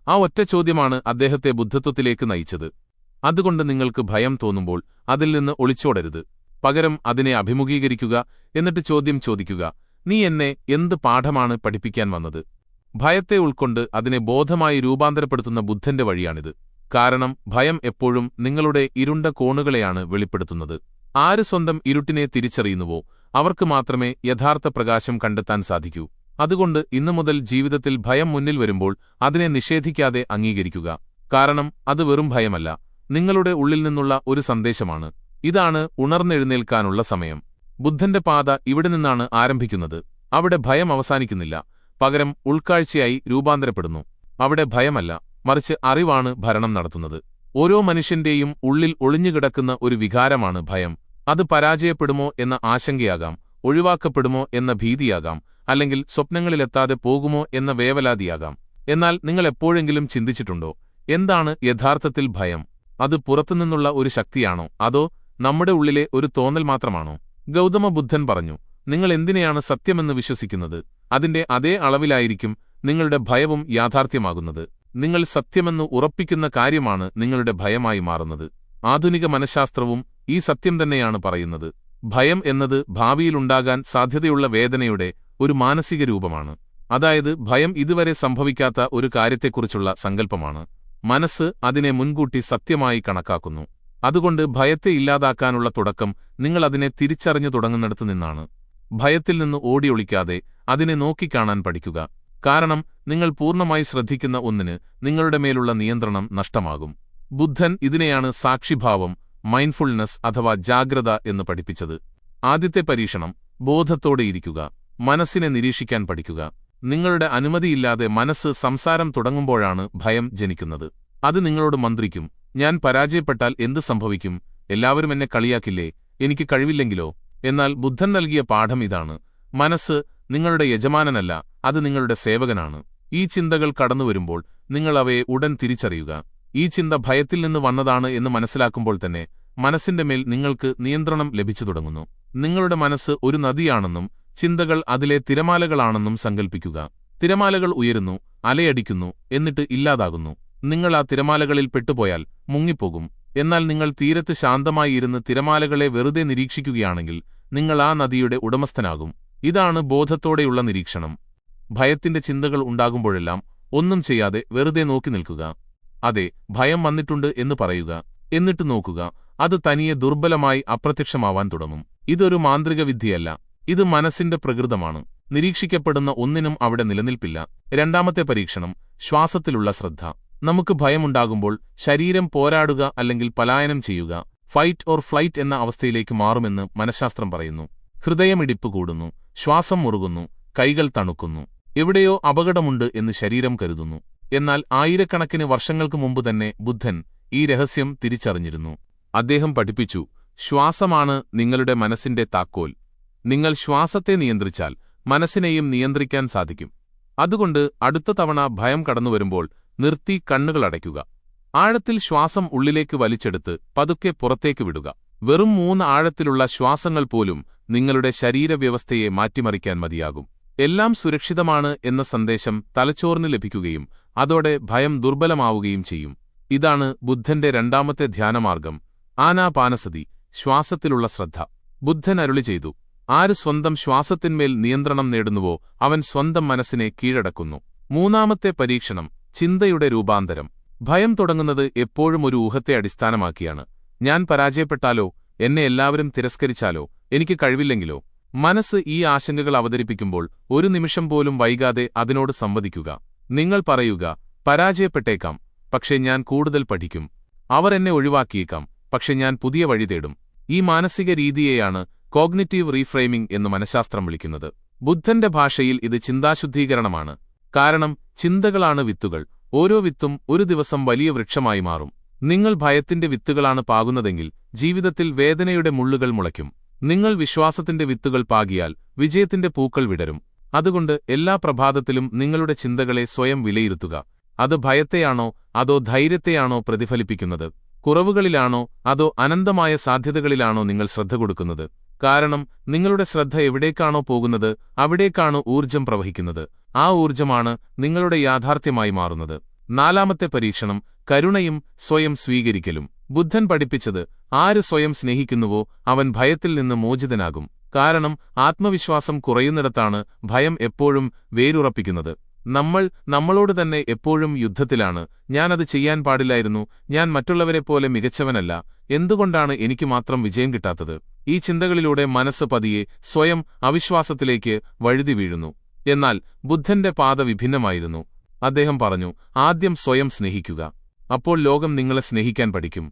S1: ആ ഒറ്റ ചോദ്യമാണ് അദ്ദേഹത്തെ ബുദ്ധത്വത്തിലേക്ക് നയിച്ചത്. അതുകൊണ്ട് നിങ്ങൾക്ക് ഭയം തോന്നുമ്പോൾ അതിൽ നിന്ന് ഒളിച്ചോടരുത്. പകരം അതിനെ അഭിമുഖീകരിക്കുക. എന്നിട്ട് ചോദ്യം ചോദിക്കുക, നീ എന്നെ എന്ത് പാഠമാണ് പഠിപ്പിക്കാൻ വന്നത്? ഭയത്തെ ഉൾക്കൊണ്ട് അതിനെ ബോധമായി രൂപാന്തരപ്പെടുത്തുന്ന ബുദ്ധന്റെ വഴിയാണിത്. കാരണം ഭയം എപ്പോഴും നിങ്ങളുടെ ഇരുണ്ട കോണുകളെയാണ് വെളിപ്പെടുത്തുന്നത്. ആര് സ്വന്തം ഇരുട്ടിനെ തിരിച്ചറിയുന്നുവോ അവർക്ക് മാത്രമേ യഥാർത്ഥ പ്രകാശം കണ്ടെത്താൻ സാധിക്കൂ. അതുകൊണ്ട് ഇന്നുമുതൽ ജീവിതത്തിൽ ഭയം മുന്നിൽ വരുമ്പോൾ അതിനെ നിഷേധിക്കാതെ അംഗീകരിക്കുക. കാരണം അത് വെറും ഭയമല്ല, നിങ്ങളുടെ ഉള്ളിൽ നിന്നുള്ള ഒരു സന്ദേശമാണ്. ഇതാണ് ഉണർന്നെഴുന്നേൽക്കാനുള്ള സമയം. ബുദ്ധന്റെ പാത ഇവിടെ നിന്നാണ് ആരംഭിക്കുന്നത്. അവിടെ ഭയം അവസാനിക്കുന്നില്ല, പകരം ഉൾക്കാഴ്ചയായി രൂപാന്തരപ്പെടുന്നു. അവിടെ ഭയമല്ല, മറിച്ച് അറിവാണ് ഭരണം നടത്തുന്നത്. ഓരോ മനുഷ്യന്റെയും ഉള്ളിൽ ഒളിഞ്ഞുകിടക്കുന്ന ഒരു വികാരമാണ് ഭയം. അത് പരാജയപ്പെടുമോ എന്ന ആശങ്കയാകാം, ഒഴിവാക്കപ്പെടുമോ എന്ന ഭീതിയാകാം, അല്ലെങ്കിൽ സ്വപ്നങ്ങളിലെത്താതെ പോകുമോ എന്ന വേവലാതിയാകാം. എന്നാൽ നിങ്ങൾ എപ്പോഴെങ്കിലും ചിന്തിച്ചിട്ടുണ്ടോ, എന്താണ് യഥാർത്ഥത്തിൽ ഭയം? അത് പുറത്തുനിന്നുള്ള ഒരു ശക്തിയാണോ, അതോ നമ്മുടെ ഉള്ളിലെ ഒരു തോന്നൽ മാത്രമാണോ? ഗൗതമ ബുദ്ധൻ പറഞ്ഞു, നിങ്ങൾ എന്തിനെയാണ് സത്യമെന്ന് വിശ്വസിക്കുന്നത്, അതിന്റെ അതേ അളവിലായിരിക്കും നിങ്ങളുടെ ഭയവും യാഥാർത്ഥ്യമാകുന്നത്. നിങ്ങൾ സത്യമെന്ന് ഉറപ്പിക്കുന്ന കാര്യമാണ് നിങ്ങളുടെ ഭയമായി മാറുന്നത്. ആധുനിക മനഃശാസ്ത്രവും ഈ സത്യം തന്നെയാണ് പറയുന്നത്. ഭയം എന്നത് ഭാവിയിലുണ്ടാകാൻ സാധ്യതയുള്ള വേദനയുടെ ഒരു മാനസിക രൂപമാണ്. അതായത് ഭയം ഇതുവരെ സംഭവിക്കാത്ത ഒരു കാര്യത്തെക്കുറിച്ചുള്ള സങ്കല്പമാണ്. മനസ്സ് അതിനെ മുൻകൂട്ടി സത്യമായി കണക്കാക്കുന്നു. അതുകൊണ്ട് ഭയത്തെ ഇല്ലാതാക്കാനുള്ള തുടക്കം നിങ്ങൾ അതിനെ തിരിച്ചറിഞ്ഞു തുടങ്ങുന്നിടത്തു നിന്നാണ്. ഭയത്തിൽ നിന്ന് ഓടിയൊളിക്കാതെ അതിനെ നോക്കിക്കാണാൻ പഠിക്കുക. കാരണം നിങ്ങൾ പൂർണ്ണമായി ശ്രദ്ധിക്കുന്ന ഒന്നിന് നിങ്ങളുടെ മേലുള്ള നിയന്ത്രണം നഷ്ടമാകും. ബുദ്ധൻ ഇതിനെയാണ് സാക്ഷിഭാവം, മൈൻഡ്ഫുൾനെസ് അഥവാ ജാഗ്രത എന്ന് പഠിപ്പിച്ചത്. ആദ്യത്തെ പരീക്ഷണം, ബോധത്തോടെയിരിക്കുക. മനസ്സിനെ നിരീക്ഷിക്കാൻ പഠിക്കുക. നിങ്ങളുടെ അനുമതിയില്ലാതെ മനസ്സ് സംസാരം തുടങ്ങുമ്പോഴാണ് ഭയം ജനിക്കുന്നത്. അത് നിങ്ങളോട് മന്ത്രിക്കും, ഞാൻ പരാജയപ്പെട്ടാൽ എന്ത് സംഭവിക്കും? എല്ലാവരും എന്നെ കളിയാക്കില്ലേ? എനിക്ക് കഴിവില്ലെങ്കിലോ? എന്നാൽ ബുദ്ധൻ നൽകിയ പാഠം ഇതാണ്: മനസ്സ് നിങ്ങളുടെ യജമാനനല്ല, അത് നിങ്ങളുടെ സേവകനാണ്. ഈ ചിന്തകൾ കടന്നുവരുമ്പോൾ നിങ്ങൾ അവയെ ഉടൻ തിരിച്ചറിയുക. ഈ ചിന്ത ഭയത്തിൽ നിന്ന് വന്നതാണ് എന്ന് മനസ്സിലാക്കുമ്പോൾ തന്നെ മനസ്സിന്റെ മേൽ നിങ്ങൾക്ക് നിയന്ത്രണം ലഭിച്ചു തുടങ്ങുന്നു. നിങ്ങളുടെ മനസ്സ് ഒരു നദിയാണെന്നും ചിന്തകൾ അതിലെ തിരമാലകളാണെന്നും സങ്കൽപ്പിക്കുക. തിരമാലകൾ ഉയരുന്നു, അലയടിക്കുന്നു, എന്നിട്ട് ഇല്ലാതാകുന്നു. നിങ്ങൾ ആ തിരമാലകളിൽ പെട്ടുപോയാൽ മുങ്ങിപ്പോകും. എന്നാൽ നിങ്ങൾ തീരത്ത് ശാന്തമായി ഇരുന്ന് തിരമാലകളെ വെറുതെ നിരീക്ഷിക്കുകയാണെങ്കിൽ നിങ്ങൾ ആ നദിയുടെ ഉടമസ്ഥനാകും. ഇതാണ് ബോധത്തോടെയുള്ള നിരീക്ഷണം. ഭയത്തിന്റെ ചിന്തകൾ ഉണ്ടാകുമ്പോഴെല്ലാം ഒന്നും ചെയ്യാതെ വെറുതെ നോക്കി നിൽക്കുക. അതെ, ഭയം വന്നിട്ടുണ്ട് എന്ന് പറയുക. എന്നിട്ട് നോക്കുക, അത് തനിയെ ദുർബലമായി അപ്രത്യക്ഷമാവാൻ തുടങ്ങും. ഇതൊരു മാന്ത്രിക വിദ്യയല്ല, ഇത് മനസ്സിന്റെ പ്രകൃതമാണ്. നിരീക്ഷിക്കപ്പെടുന്ന ഒന്നിനും അവിടെ നിലനിൽപ്പില്ല. രണ്ടാമത്തെ പരീക്ഷണം, ശ്വാസത്തിലുള്ള ശ്രദ്ധ. നമുക്ക് ഭയമുണ്ടാകുമ്പോൾ ശരീരം പോരാടുക അല്ലെങ്കിൽ പലായനം ചെയ്യുക, ഫൈറ്റ് ഓർ ഫ്ലൈറ്റ് എന്ന അവസ്ഥയിലേക്ക് മാറുമെന്ന് മനഃശാസ്ത്രം പറയുന്നു. ഹൃദയമിടിപ്പ് കൂടുന്നു, ശ്വാസം മുറുകുന്നു, കൈകൾ തണുക്കുന്നു. എവിടെയോ അപകടമുണ്ട് എന്ന് ശരീരം കരുതുന്നു. എന്നാൽ ആയിരക്കണക്കിന് വർഷങ്ങൾക്ക് മുമ്പ് തന്നെ ബുദ്ധൻ ഈ രഹസ്യം തിരിച്ചറിഞ്ഞിരുന്നു. അദ്ദേഹം പഠിപ്പിച്ചു, ശ്വാസമാണ് നിങ്ങളുടെ മനസ്സിന്റെ താക്കോൽ. നിങ്ങൾ ശ്വാസത്തെ നിയന്ത്രിച്ചാൽ മനസ്സിനെയും നിയന്ത്രിക്കാൻ സാധിക്കും. അതുകൊണ്ട് അടുത്ത തവണ ഭയം കടന്നുവരുമ്പോൾ നിർത്തി കണ്ണുകളടയ്ക്കുക. ആഴത്തിൽ ശ്വാസം ഉള്ളിലേക്ക് വലിച്ചെടുത്ത് പതുക്കെ പുറത്തേക്ക് വിടുക. വെറും 3 ആഴത്തിലുള്ള ശ്വാസങ്ങൾ പോലും നിങ്ങളുടെ ശരീരവ്യവസ്ഥയെ മാറ്റിമറിക്കാൻ മതിയാകും. എല്ലാം സുരക്ഷിതമാണ് എന്ന സന്ദേശം തലച്ചോറിന് ലഭിക്കുകയും അതോടെ ഭയം ദുർബലമാവുകയും ചെയ്യും. ഇതാണ് ബുദ്ധന്റെ രണ്ടാമത്തെ ധ്യാനമാർഗം, ആനാപാനസതി, ശ്വാസത്തിലുള്ള ശ്രദ്ധ. ബുദ്ധൻ അരുളി ചെയ്തു, ആര് സ്വന്തം ശ്വാസത്തിന്മേൽ നിയന്ത്രണം നേടുന്നുവോ അവൻ സ്വന്തം മനസ്സിനെ കീഴടക്കുന്നു. മൂന്നാമത്തെ പരീക്ഷണം, ചിന്തയുടെ രൂപാന്തരം. ഭയം തുടങ്ങുന്നത് എപ്പോഴും ഒരു ഊഹത്തെ അടിസ്ഥാനമാക്കിയാണ്. ഞാൻ പരാജയപ്പെട്ടാലോ, എന്നെ എല്ലാവരും തിരസ്കരിച്ചാലോ, എനിക്ക് കഴിവില്ലെങ്കിലോ? മനസ്സ് ഈ ആശങ്കകൾ അവതരിപ്പിക്കുമ്പോൾ ഒരു നിമിഷം പോലും വൈകാതെ അതിനോട് സംവദിക്കുക. നിങ്ങൾ പറയുക, പരാജയപ്പെട്ടേക്കാം, പക്ഷേ ഞാൻ കൂടുതൽ പഠിക്കും. അവർ എന്നെ ഒഴിവാക്കിയേക്കാം, പക്ഷെ ഞാൻ പുതിയ വഴി തേടും. ഈ മാനസിക രീതിയെയാണ് കോഗ്നിറ്റീവ് റീഫ്രെയിമിംഗ് എന്ന് മനഃശാസ്ത്രം വിളിക്കുന്നത്. ബുദ്ധന്റെ ഭാഷയിൽ ഇത് ചിന്താശുദ്ധീകരണമാണ്. കാരണം ചിന്തകളാണ് വിത്തുകൾ. ഓരോ വിത്തും ഒരു ദിവസം വലിയ വൃക്ഷമായി മാറും. നിങ്ങൾ ഭയത്തിന്റെ വിത്തുകളാണ് പാകുന്നതെങ്കിൽ ജീവിതത്തിൽ വേദനയുടെ മുള്ളുകൾ മുളയ്ക്കും. നിങ്ങൾ വിശ്വാസത്തിന്റെ വിത്തുകൾ പാകിയാൽ വിജയത്തിന്റെ പൂക്കൾ വിടരും. അതുകൊണ്ട് എല്ലാ പ്രഭാതത്തിലും നിങ്ങളുടെ ചിന്തകളെ സ്വയം വിലയിരുത്തുക. അത് ഭയത്തെയാണോ അതോ ധൈര്യത്തെയാണോ പ്രതിഫലിപ്പിക്കുന്നത്? കുറവുകളിലാണോ അതോ അനന്തമായ സാധ്യതകളിലാണോ നിങ്ങൾ ശ്രദ്ധ കൊടുക്കുന്നത്? കാരണം നിങ്ങളുടെ ശ്രദ്ധ എവിടേക്കാണോ പോകുന്നത് അവിടേക്കാണ് ഊർജ്ജം പ്രവഹിക്കുന്നത്. ആ ഊർജ്ജമാണ് നിങ്ങളുടെ യാഥാർത്ഥ്യമായി മാറുന്നത്. നാലാമത്തെ പരീക്ഷണം, കരുണയും സ്വയം സ്വീകരിക്കലും. ബുദ്ധൻ പഠിപ്പിച്ചത്, ആര് സ്വയം സ്നേഹിക്കുന്നുവോ അവൻ ഭയത്തിൽ നിന്ന് മോചിതനാകും. കാരണം ആത്മവിശ്വാസം കുറയുന്നിടത്താണ് ഭയം എപ്പോഴും വേരുറപ്പിക്കുന്നത്. നമ്മൾ നമ്മളോട് തന്നെ എപ്പോഴും യുദ്ധത്തിലാണ്. ഞാനത് ചെയ്യാൻ പാടില്ലായിരുന്നു, ഞാൻ മറ്റുള്ളവരെപ്പോലെ മികച്ചവനല്ല, എന്തുകൊണ്ടാണ് എനിക്ക് മാത്രം വിജയം കിട്ടാത്തത്? ഈ ചിന്തകളിലൂടെ മനസ്സ് പതിയെ സ്വയം അവിശ്വാസത്തിലേക്ക് വഴുതി വീഴുന്നു. എന്നാൽ ബുദ്ധന്റെ പാത വിഭിന്നമായിരുന്നു. അദ്ദേഹം പറഞ്ഞു, ആദ്യം സ്വയം സ്നേഹിക്കുക. അപ്പോൾ ലോകം നിങ്ങളെ സ്നേഹിക്കാൻ പഠിക്കും.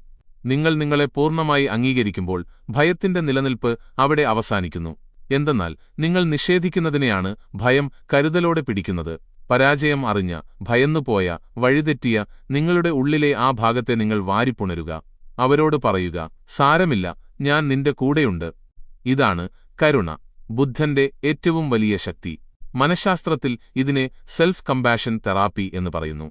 S1: നിങ്ങൾ നിങ്ങളെ പൂർണ്ണമായി അംഗീകരിക്കുമ്പോൾ ഭയത്തിന്റെ നിലനിൽപ്പ് അവിടെ അവസാനിക്കുന്നു. എന്തെന്നാൽ നിങ്ങൾ നിഷേധിക്കുന്നതിനെയാണ് ഭയം കരുതലോടെ പിടിക്കുന്നത്. പരാജയം അറിഞ്ഞ, ഭയന്നുപോയ, വഴിതെറ്റിയ നിങ്ങളുടെ ഉള്ളിലെ ആ ഭാഗത്തെ നിങ്ങൾ വാരിപ്പുണരുക. അവരോട് പറയുക, സാരമില്ല, ഞാൻ നിന്റെ കൂടെയുണ്ട്. ഇതാണ് കരുണ, ബുദ്ധന്റെ ഏറ്റവും വലിയ ശക്തി. മനഃശാസ്ത്രത്തിൽ ഇതിനെ സെൽഫ് കമ്പാഷൻ തെറാപ്പി എന്ന് പറയുന്നു.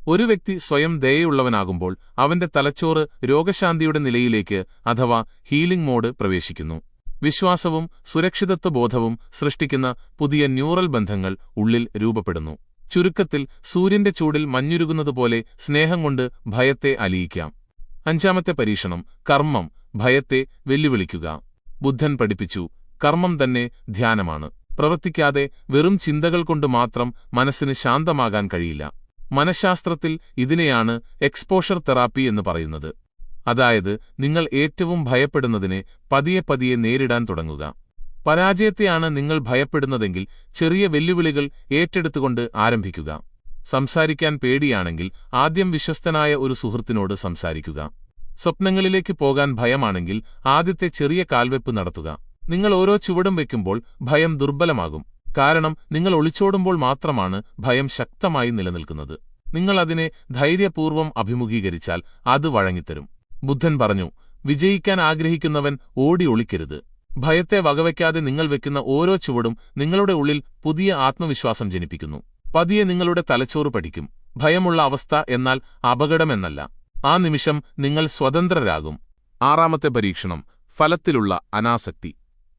S1: ഒരു വ്യക്തി സ്വയം ദയയുള്ളവനാകുമ്പോൾ അവന്റെ തലച്ചോറ് രോഗശാന്തിയുടെ നിലയിലേക്ക് അഥവാ ഹീലിംഗ് മോഡ് പ്രവേശിക്കുന്നു. വിശ്വാസവും സുരക്ഷിതത്വബോധവും സൃഷ്ടിക്കുന്ന പുതിയ ന്യൂറൽ ബന്ധങ്ങൾ ഉള്ളിൽ രൂപപ്പെടുന്നു. ചുരുക്കത്തിൽ, സൂര്യന്റെ ചൂടിൽ മഞ്ഞുരുകുന്നതുപോലെ സ്നേഹം കൊണ്ട് ഭയത്തെ അലിയിക്കാം. 5ാമത്തെ പരീക്ഷണം, കർമ്മം, ഭയത്തെ വെല്ലുവിളിക്കുക. ബുദ്ധൻ പഠിപ്പിച്ചു, കർമ്മം തന്നെ ധ്യാനമാണ്. പ്രവർത്തിക്കാതെ വെറും ചിന്തകൾ കൊണ്ട് മാത്രം മനസ്സിന് ശാന്തമാകാൻ കഴിയില്ല. മനഃശാസ്ത്രത്തിൽ ഇതിനെയാണ് എക്സ്പോഷർ തെറാപ്പി എന്ന് പറയുന്നത്. അതായത്, നിങ്ങൾ ഏറ്റവും ഭയപ്പെടുന്നതിനെ പതിയെ പതിയെ നേരിടാൻ തുടങ്ങുക. പരാജയത്തെയാണ് നിങ്ങൾ ഭയപ്പെടുന്നതെങ്കിൽ ചെറിയ വെല്ലുവിളികൾ ഏറ്റെടുത്തുകൊണ്ട് ആരംഭിക്കുക. സംസാരിക്കാൻ പേടിയാണെങ്കിൽ ആദ്യം വിശ്വസ്തനായ ഒരു സുഹൃത്തിനോട് സംസാരിക്കുക. സ്വപ്നങ്ങളിലേക്ക് പോകാൻ ഭയമാണെങ്കിൽ ആദ്യത്തെ ചെറിയ കാൽവെപ്പ് നടത്തുക. നിങ്ങൾ ഓരോ ചുവടും വയ്ക്കുമ്പോൾ ഭയം ദുർബലമാകും. കാരണം നിങ്ങൾ ഒളിച്ചോടുമ്പോൾ മാത്രമാണ് ഭയം ശക്തമായി നിലനിൽക്കുന്നത്. നിങ്ങൾ അതിനെ ധൈര്യപൂർവ്വം അഭിമുഖീകരിച്ചാൽ അത് വഴങ്ങിത്തരും. ബുദ്ധൻ പറഞ്ഞു, വിജയിക്കാൻ ആഗ്രഹിക്കുന്നവൻ ഓടി ഒളിക്കരുത്. ഭയത്തെ വകവയ്ക്കാതെ നിങ്ങൾ വെക്കുന്ന ഓരോ ചുവടും നിങ്ങളുടെ ഉള്ളിൽ പുതിയ ആത്മവിശ്വാസം ജനിപ്പിക്കുന്നു. പതിയെ നിങ്ങളുടെ തലച്ചോറ് പഠിക്കും, ഭയമുള്ള അവസ്ഥ എന്നാൽ അപകടമെന്നല്ല. ആ നിമിഷം നിങ്ങൾ സ്വതന്ത്രരാകും. 6ാമത്തെ പരീക്ഷണം, ഫലത്തിലുള്ള അനാസക്തി.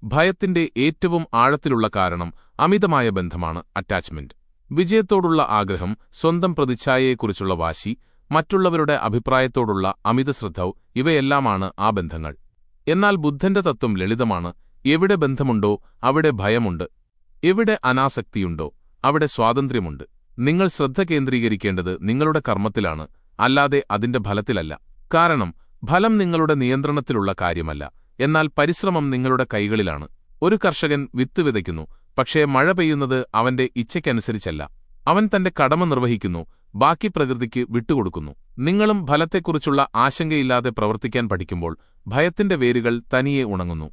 S1: ഭയത്തിന്റെ ഏറ്റവും ആഴത്തിലുള്ള കാരണം അമിതമായ ബന്ധമാണ് അറ്റാച്ച്മെന്റ്. വിജയത്തോടുള്ള ആഗ്രഹം, സ്വന്തം പ്രതിച്ഛായയെക്കുറിച്ചുള്ള വാശി, മറ്റുള്ളവരുടെ അഭിപ്രായത്തോടുള്ള അമിതശ്രദ്ധ, ഇവയെല്ലാമാണ് ആ ബന്ധങ്ങൾ. എന്നാൽ ബുദ്ധന്റെ തത്വം ലളിതമാണ്. എവിടെ ബന്ധമുണ്ടോ അവിടെ ഭയമുണ്ട്, എവിടെ അനാസക്തിയുണ്ടോ അവിടെ സ്വാതന്ത്ര്യമുണ്ട്. നിങ്ങൾ ശ്രദ്ധ കേന്ദ്രീകരിക്കേണ്ടത് നിങ്ങളുടെ കർമ്മത്തിലാണ്, അല്ലാതെ അതിന്റെ ഫലത്തിലല്ല. കാരണം ഫലം നിങ്ങളുടെ നിയന്ത്രണത്തിലുള്ള കാര്യമല്ല, എന്നാൽ പരിശ്രമം നിങ്ങളുടെ കൈകളിലാണ്. ഒരു കർഷകൻ വിത്ത് വിതയ്ക്കുന്നു, പക്ഷേ മഴ പെയ്യുന്നത് അവന്റെ ഇച്ഛയ്ക്കനുസരിച്ചല്ല. അവൻ തന്റെ കടമ നിർവഹിക്കുന്നു, ബാക്കി പ്രകൃതിക്ക് വിട്ടുകൊടുക്കുന്നു. നിങ്ങളും ഫലത്തെക്കുറിച്ചുള്ള ആശങ്കയില്ലാതെ പ്രവർത്തിക്കാൻ പഠിക്കുമ്പോൾ ഭയത്തിന്റെ വേരുകൾ തനിയെ ഉണങ്ങുന്നു.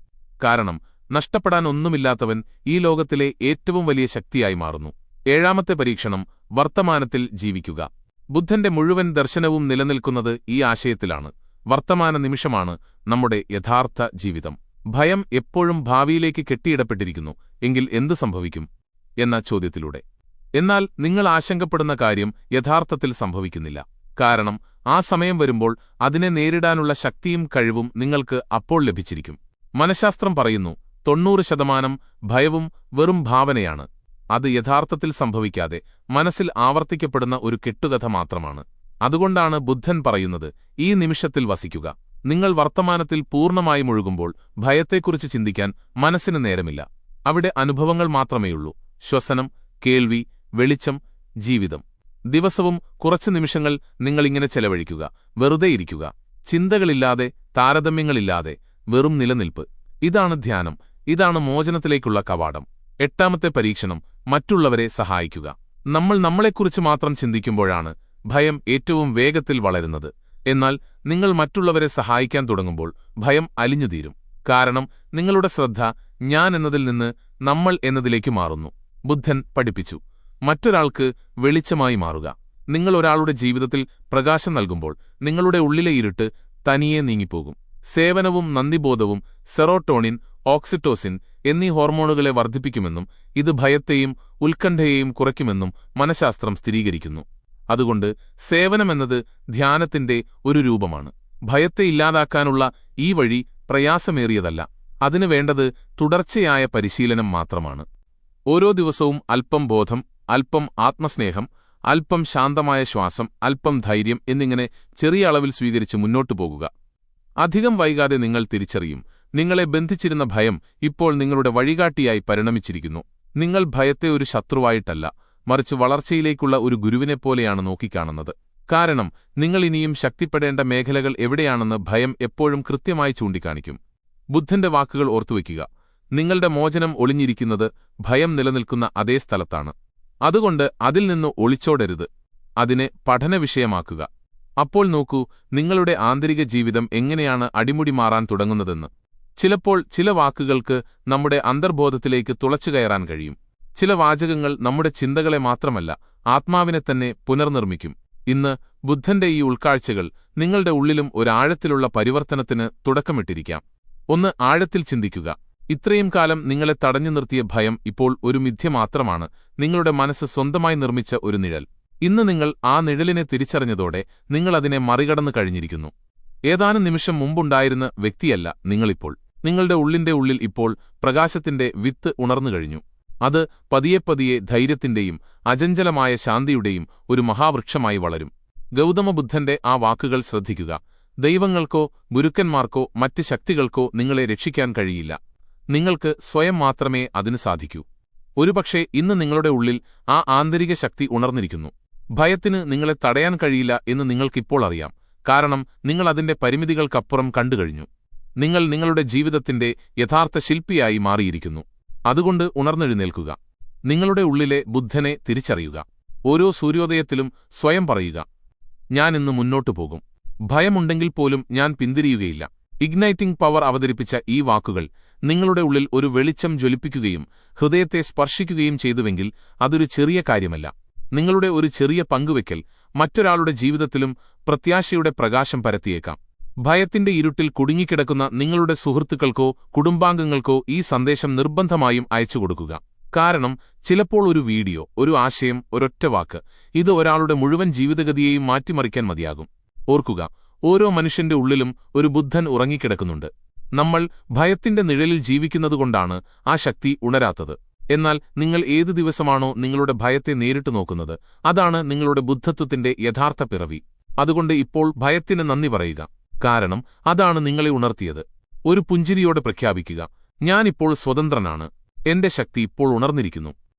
S1: കാരണം നഷ്ടപ്പെടാൻ ഒന്നുമില്ലാത്തവൻ ഈ ലോകത്തിലെ ഏറ്റവും വലിയ ശക്തിയായി മാറുന്നു. 7ാമത്തെ പരീക്ഷണം, വർത്തമാനത്തിൽ ജീവിക്കുക. ബുദ്ധന്റെ മുഴുവൻ ദർശനവും നിലനിൽക്കുന്നത് ഈ ആശയത്തിലാണ്. വർത്തമാന നിമിഷമാണ് നമ്മുടെ യഥാർത്ഥ ജീവിതം. ഭയം എപ്പോഴും ഭാവിയിലേക്ക് കെട്ടിയിടപ്പെട്ടിരിക്കുന്നു. എങ്കിൽ എന്തു സംഭവിക്കും എന്ന ചോദ്യത്തിലൂടെ. എന്നാൽ നിങ്ങൾ ആശങ്കപ്പെടുന്ന കാര്യം യഥാർത്ഥത്തിൽ സംഭവിക്കുന്നില്ല. കാരണം ആ സമയം വരുമ്പോൾ അതിനെ നേരിടാനുള്ള ശക്തിയും കഴിവും നിങ്ങൾക്ക് അപ്പോൾ ലഭിച്ചിരിക്കും. മനഃശാസ്ത്രം പറയുന്നു, 90% ഭയവും വെറും ഭാവനയാണ്. അത് യഥാർത്ഥത്തിൽ സംഭവിക്കാതെ മനസ്സിൽ ആവർത്തിക്കപ്പെടുന്ന ഒരു കെട്ടുകഥ മാത്രമാണ്. അതുകൊണ്ടാണ് ബുദ്ധൻ പറയുന്നത്, ഈ നിമിഷത്തിൽ വസിക്കുക. നിങ്ങൾ വർത്തമാനത്തിൽ പൂർണ്ണമായി മുഴുകുമ്പോൾ ഭയത്തെക്കുറിച്ച് ചിന്തിക്കാൻ മനസ്സിന് നേരമില്ല. അവിടെ അനുഭവങ്ങൾ മാത്രമേയുള്ളൂ. ശ്വസനം, കേൾവി, വെളിച്ചം, ജീവിതം. ദിവസവും കുറച്ചു നിമിഷങ്ങൾ നിങ്ങളിങ്ങനെ ചെലവഴിക്കുക. വെറുതെ ഇരിക്കുക. ചിന്തകളില്ലാതെ, താരതമ്യങ്ങളില്ലാതെ, വെറും നിലനിൽപ്പ്. ഇതാണ് ധ്യാനം. ഇതാണ് മോചനത്തിലേക്കുള്ള കവാടം. 8ാമത്തെ പരീക്ഷണം, മറ്റുള്ളവരെ സഹായിക്കുക. നമ്മൾ നമ്മളെക്കുറിച്ച് മാത്രം ചിന്തിക്കുമ്പോഴാണ് ഭയം ഏറ്റവും വേഗത്തിൽ വളരുന്നത്. എന്നാൽ നിങ്ങൾ മറ്റുള്ളവരെ സഹായിക്കാൻ തുടങ്ങുമ്പോൾ ഭയം അലിഞ്ഞുതീരും. കാരണം നിങ്ങളുടെ ശ്രദ്ധ ഞാൻ എന്നതിൽ നിന്ന് നമ്മൾ എന്നതിലേക്ക് മാറുന്നു. ബുദ്ധൻ പഠിപ്പിച്ചു, മറ്റൊരാൾക്ക് വെളിച്ചമായി മാറുക. നിങ്ങൾ ഒരാളുടെ ജീവിതത്തിൽ പ്രകാശം നൽകുമ്പോൾ നിങ്ങളുടെ ഉള്ളിലെ ഇരുട്ട് തനിയെ നീങ്ങിപ്പോകും. സേവനവും നന്ദിബോധവും സെറോട്ടോണിൻ, ഓക്സിറ്റോസിൻ എന്നീ ഹോർമോണുകളെ വർദ്ധിപ്പിക്കുമെന്നും ഇത് ഭയത്തെയും ഉത്കണ്ഠയെയും കുറയ്ക്കുമെന്നും മനഃശാസ്ത്രം സ്ഥിരീകരിക്കുന്നു. അതുകൊണ്ട് സേവനമെന്നത് ധ്യാനത്തിന്റെ ഒരു രൂപമാണ്. ഭയത്തെ ഇല്ലാതാക്കാനുള്ള ഈ വഴി പ്രയാസമേറിയതല്ല. അതിനു വേണ്ടത് തുടർച്ചയായ പരിശീലനം മാത്രമാണ്. ഓരോ ദിവസവും അല്പം ബോധം, അല്പം ആത്മസ്നേഹം, അല്പം ശാന്തമായ ശ്വാസം, അല്പം ധൈര്യം എന്നിങ്ങനെ ചെറിയ അളവിൽ സ്വീകരിച്ച് മുന്നോട്ടു പോകുക. അധികം വൈകാതെ നിങ്ങൾ തിരിച്ചറിയും, നിങ്ങളെ ബന്ധിച്ചിരുന്ന ഭയം ഇപ്പോൾ നിങ്ങളുടെ വഴികാട്ടിയായി പരിണമിച്ചിരിക്കുന്നു. നിങ്ങൾ ഭയത്തെ ഒരു ശത്രുവായിട്ടല്ല, മറിച്ച് വളർച്ചയിലേക്കുള്ള ഒരു ഗുരുവിനെപ്പോലെയാണ് നോക്കിക്കാണുന്നത്. കാരണം നിങ്ങൾ ഇനിയും ശക്തിപ്പെടേണ്ട മേഖലകൾ എവിടെയാണെന്ന് ഭയം എപ്പോഴും കൃത്യമായി ചൂണ്ടിക്കാണിക്കും. ബുദ്ധന്റെ വാക്കുകൾ ഓർത്തുവയ്ക്കുക. നിങ്ങളുടെ മോചനം ഒളിഞ്ഞിരിക്കുന്നത് ഭയം നിലനിൽക്കുന്ന അതേ സ്ഥലത്താണ്. അതുകൊണ്ട് അതിൽ നിന്ന് ഒളിച്ചോടരുത്, അതിനെ പഠനവിഷയമാക്കുക. അപ്പോൾ നോക്കൂ, നിങ്ങളുടെ ആന്തരിക ജീവിതം എങ്ങനെയാണ് അടിമുടി മാറാൻ തുടങ്ങുന്നതെന്ന്. ചിലപ്പോൾ ചില വാക്കുകൾക്ക് നമ്മുടെ അന്തർബോധത്തിലേക്ക് തുളച്ചുകയറാൻ കഴിയും. ചില വാചകങ്ങൾ നമ്മുടെ ചിന്തകളെ മാത്രമല്ല, ആത്മാവിനെ തന്നെ പുനർനിർമ്മിക്കും. ഇന്ന് ബുദ്ധന്റെ ഈ ഉൾക്കാഴ്ചകൾ നിങ്ങളുടെ ഉള്ളിലും ഒരാഴത്തിലുള്ള പരിവർത്തനത്തിന് തുടക്കമിട്ടിരിക്കാം. ഒന്ന്, ആഴത്തിൽ ചിന്തിക്കുക. ഇത്രയും കാലം നിങ്ങളെ തടഞ്ഞു നിർത്തിയ ഭയം ഇപ്പോൾ ഒരു മിഥ്യ മാത്രമാണ്, നിങ്ങളുടെ മനസ്സ് സ്വന്തമായി നിർമ്മിച്ച ഒരു നിഴൽ. ഇന്ന് നിങ്ങൾ ആ നിഴലിനെ തിരിച്ചറിഞ്ഞതോടെ നിങ്ങൾ അതിനെ മറികടന്നു കഴിഞ്ഞിരിക്കുന്നു. ഏതാനും നിമിഷം മുമ്പുണ്ടായിരുന്ന വ്യക്തിയല്ല നിങ്ങളിപ്പോൾ. നിങ്ങളുടെ ഉള്ളിന്റെ ഉള്ളിൽ ഇപ്പോൾ പ്രകാശത്തിന്റെ വിത്ത് ഉണർന്നു കഴിഞ്ഞു. അത് പതിയെപ്പതിയെ ധൈര്യത്തിന്റെയും അചഞ്ചലമായ ശാന്തിയുടെയും ഒരു മഹാവൃക്ഷമായി വളരും. ഗൗതമബുദ്ധന്റെ ആ വാക്കുകൾ ശ്രദ്ധിക്കുക. ദൈവങ്ങൾക്കോ ഗുരുക്കന്മാർക്കോ മറ്റ് ശക്തികൾക്കോ നിങ്ങളെ രക്ഷിക്കാൻ കഴിയില്ല. നിങ്ങൾക്ക് സ്വയം മാത്രമേ അതിന് സാധിക്കൂ. ഒരുപക്ഷേ ഇന്ന് നിങ്ങളുടെ ഉള്ളിൽ ആ ആന്തരിക ശക്തി ഉണർന്നിരിക്കുന്നു. ഭയത്തിന് നിങ്ങളെ തടയാൻ കഴിയില്ല എന്ന് നിങ്ങൾക്കിപ്പോൾ അറിയാം. കാരണം നിങ്ങൾ അതിന്റെ പരിമിതികൾക്കപ്പുറം കണ്ടുകഴിഞ്ഞു. നിങ്ങൾ നിങ്ങളുടെ ജീവിതത്തിന്റെ യഥാർത്ഥ ശില്പിയായി മാറിയിരിക്കുന്നു. അതുകൊണ്ട് ഉണർന്നെഴുന്നേൽക്കുക. നിങ്ങളുടെ ഉള്ളിലെ ബുദ്ധനെ തിരിച്ചറിയുക. ഓരോ സൂര്യോദയത്തിലും സ്വയം പറയുക, ഞാൻ ഇന്ന് മുന്നോട്ടു പോകും. ഭയമുണ്ടെങ്കിൽ പോലും ഞാൻ പിന്തിരിയുകയില്ല. ഇഗ്നൈറ്റിംഗ് പവർ അവതരിപ്പിച്ച ഈ വാക്കുകൾ നിങ്ങളുടെ ഉള്ളിൽ ഒരു വെളിച്ചം ജ്വലിപ്പിക്കുകയും ഹൃദയത്തെ സ്പർശിക്കുകയും ചെയ്തുവെങ്കിൽ അതൊരു ചെറിയ കാര്യമല്ല. നിങ്ങളുടെ ഒരു ചെറിയ പങ്കുവെക്കൽ മറ്റൊരാളുടെ ജീവിതത്തിലും പ്രത്യാശയുടെ പ്രകാശം പരത്തിയേക്കാം. ഭയത്തിന്റെ ഇരുട്ടിൽ കുടുങ്ങിക്കിടക്കുന്ന നിങ്ങളുടെ സുഹൃത്തുക്കൾക്കോ കുടുംബാംഗങ്ങൾക്കോ ഈ സന്ദേശം നിർബന്ധമായും അയച്ചുകൊടുക്കുക. കാരണം ചിലപ്പോൾ ഒരു വീഡിയോ, ഒരു ആശയം, ഒരൊറ്റ വാക്ക്, ഇത് ഒരാളുടെ മുഴുവൻ ജീവിതഗതിയെയും മാറ്റിമറിക്കാൻ മതിയാകും. ഓർക്കുക, ഓരോ മനുഷ്യന്റെ ഉള്ളിലും ഒരു ബുദ്ധൻ ഉറങ്ങിക്കിടക്കുന്നുണ്ട്. നമ്മൾ ഭയത്തിന്റെ നിഴലിൽ ജീവിക്കുന്നതുകൊണ്ടാണ് ആ ശക്തി ഉണരാത്തത്. എന്നാൽ നിങ്ങൾ ഏതു ദിവസമാണോ നിങ്ങളുടെ ഭയത്തെ നേരിട്ട് നോക്കുന്നത്, അതാണ് നിങ്ങളുടെ ബുദ്ധത്വത്തിന്റെ യഥാർത്ഥ പിറവി. അതുകൊണ്ട് ഇപ്പോൾ ഭയത്തിന് നന്ദി പറയുക. കാരണം അതാണ് നിങ്ങളെ ഉണർത്തിയത്. ഒരു പുഞ്ചിരിയോടെ പ്രഖ്യാപിക്കുക, ഞാനിപ്പോൾ സ്വതന്ത്രനാണ്. എന്റെ ശക്തി ഇപ്പോൾ ഉണർന്നിരിക്കുന്നു.